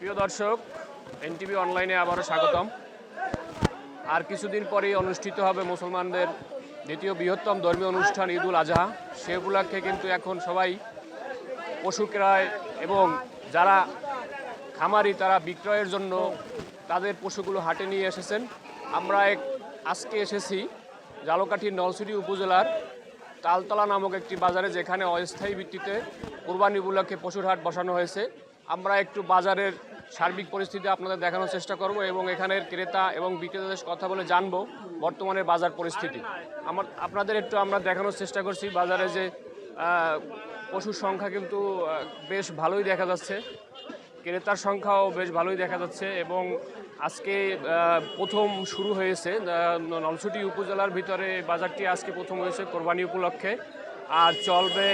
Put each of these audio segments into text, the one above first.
প্রিয় দর্শক, এনটিভি অনলাইনে আবারও স্বাগতম। আর কিছুদিন পরেই অনুষ্ঠিত হবে মুসলমানদের দ্বিতীয় বৃহত্তম ধর্মীয় অনুষ্ঠান ঈদুল আজহা। সে উপলক্ষে কিন্তু এখন সবাই পশু ক্রয় এবং যারা খামারি তারা বিক্রয়ের জন্য তাদের পশুগুলো হাটে নিয়ে এসেছেন। আমরা আজকে এসেছি ঝালকাঠির নলছিটি উপজেলার তালতলা নামক একটি বাজারে, যেখানে অস্থায়ী ভিত্তিতে কুরবানি উপলক্ষে পশুর হাট বসানো হয়েছে। আমরা একটু বাজারের সার্বিক পরিস্থিতি আপনাদের দেখানোর চেষ্টা করব এবং এখানের ক্রেতা এবং বিক্রেতাদের কথা বলে জানবো বর্তমানে বাজার পরিস্থিতি। আপনাদের একটু আমরা দেখানোর চেষ্টা করছি বাজারে যে পশুর সংখ্যা কিন্তু বেশ ভালোই দেখা যাচ্ছে, ক্রেতার সংখ্যাও বেশ ভালোই দেখা যাচ্ছে এবং আজকে প্রথম শুরু হয়েছে নলছিটি উপজেলার ভিতরে বাজারটি আজকে প্রথম হয়েছে কোরবানি উপলক্ষে, আর চলবে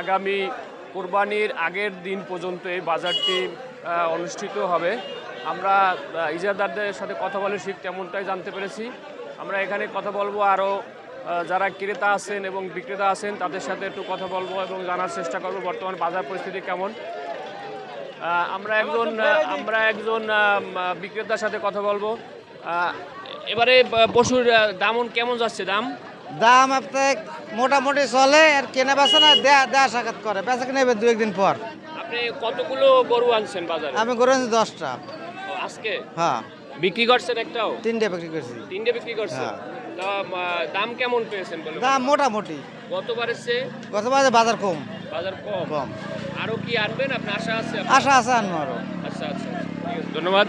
আগামী কোরবানির আগের দিন পর্যন্ত এই বাজারটি অনুষ্ঠিত হবে। আমরা ইজারাদারদের সাথে কথা বলে ঠিক তেমনটাই জানতে পেরেছি। আমরা এখানে কথা বলবো আরও যারা ক্রেতা আছেন এবং বিক্রেতা আছেন তাদের সাথে একটু কথা বলবো এবং জানার চেষ্টা করব বর্তমান বাজার পরিস্থিতি কেমন। আমরা একজন বিক্রেতার সাথে কথা বলবো। এবারে পশুর দাম কেমন যাচ্ছে? দাম আপনার মোটামুটি চলে, আর কেনা বেচা না দেয়া সাক্ষাৎ করে, বেচা কিনে দু একদিন পর। আপনি কতগুলো গরু আনছেন বাজারে? আমি গরু আনছি 10টা। আজকে? হ্যাঁ। বিক্রি করছেন একটাও? 3টে বিক্রি করছি। 3টে বিক্রি করছেন? দাম কেমন পেয়েছেন বলে? দাম মোটামুটি গতবারের চেয়ে বাজার কম। বাজার কম। আরো কি আনবেন? আপনার আশা আছে? আশা আছে আনবো আরো। আচ্ছা, ঠিক আছে, ধন্যবাদ।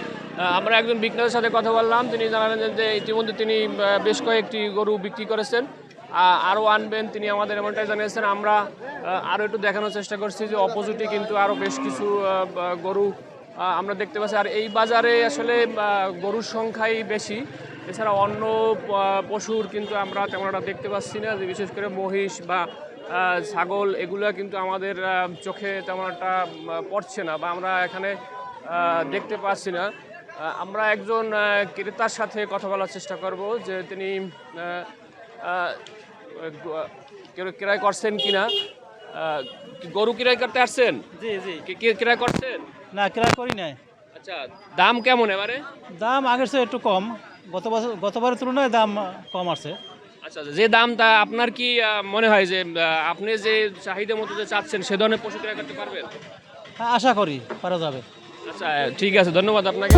আমরা একজন বিক্রেতার সাথে কথা বললাম, তিনি জানালেন যে ইতিমধ্যে তিনি বেশ কয়েকটি গরু বিক্রি করেছেন, আরও আনবেন তিনি আমাদের এমনটাই জানিয়েছেন। আমরা আরও একটু দেখানোর চেষ্টা করছি যে অপোজিটে কিন্তু আরও বেশ কিছু গরু আমরা দেখতে পাচ্ছি। আর এই বাজারে আসলে গরুর সংখ্যাই বেশি, এছাড়া অন্য পশুর কিন্তু আমরা তেমন একটা দেখতে পাচ্ছি না, যে বিশেষ করে মহিষ বা ছাগল এগুলো কিন্তু আমাদের চোখে তেমন একটা পড়ছে না বা আমরা এখানে দেখতে পাচ্ছি না। আমরা একজন ক্রেতার সাথে কথা বলার চেষ্টা করব যে তিনি ক্রয় করছেন কিনা। গরু ক্রয় করতে আসছেন? জি জি। ক্রয় করছেন? না, ক্রয় করি নাই। আচ্ছা, দাম কেমন এবারে? দাম আগের চেয়ে একটু কম, গতবারের তুলনায় দাম কম আছে। আচ্ছা, যে দামটা আপনার কি মনে হয় যে আপনি যে চাহিদা মতো যে চাচ্ছেন সে ধরনের পশু ক্রয় করতে পারবেন? হ্যাঁ, আশা করি পারা যাবে। আচ্ছা, ঠিক আছে, ধন্যবাদ আপনাকে।